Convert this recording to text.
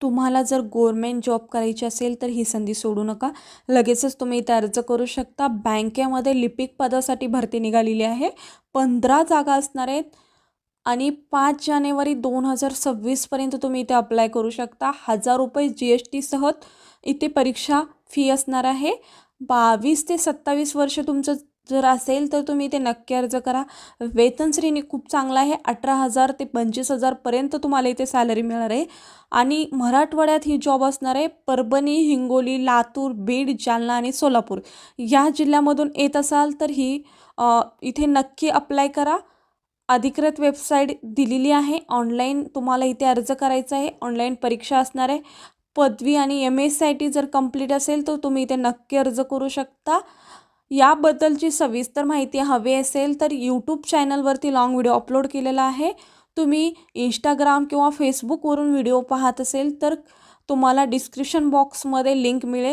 तुम्हाला जर government job करायची असेल तर ही संधी सोडू नका. लगेचच तुम्ही इथे अर्ज करू शकता. बँकेमध्ये लिपिक पदासाठी भरती निघालेली आहे. 15 जागा असणार आहेत आणि 5 जानेवारी 2026 पर्यंत तुम्ही इथे अप्लाय करू शकता. ₹1000 GST सह इथे परीक्षा फी असणार आहे. 22 ते 27 वर्ष तुमचं जर असेल तर तुम्ही इथे नक्की अर्ज करा. वेतन श्रेणी खूप चांगला आहे. 18,000 ते 25,000 पर्यंत तुम्हाला इथे सॅलरी मिळणार आहे आणि मराठवाड्यात ही जॉब असणार आहे. परभणी, हिंगोली, लातूर, बीड, जालना आणि सोलापूर या जिल्ह्यामधून येत असाल तर इथे नक्की अप्लाय करा. अधिकृत वेबसाईट दिलेली आहे. ऑनलाईन तुम्हाला इथे अर्ज करायचा आहे. ऑनलाईन परीक्षा असणार आहे. पदवी आणि MSc जर कंप्लीट असेल तर तुम्ही इथे नक्की अर्ज करू शकता. याबद्दलची सविस्तर माहिती हवी असेल तर यूट्यूब चॅनलवरती लॉंग व्हिडिओ अपलोड केलेला आहे. तुम्ही इंस्टाग्राम किंवा फेसबुकवरून व्हिडिओ पाहत असेल तर तुम्हाला डिस्क्रिप्शन बॉक्समध्ये लिंक मिळेल.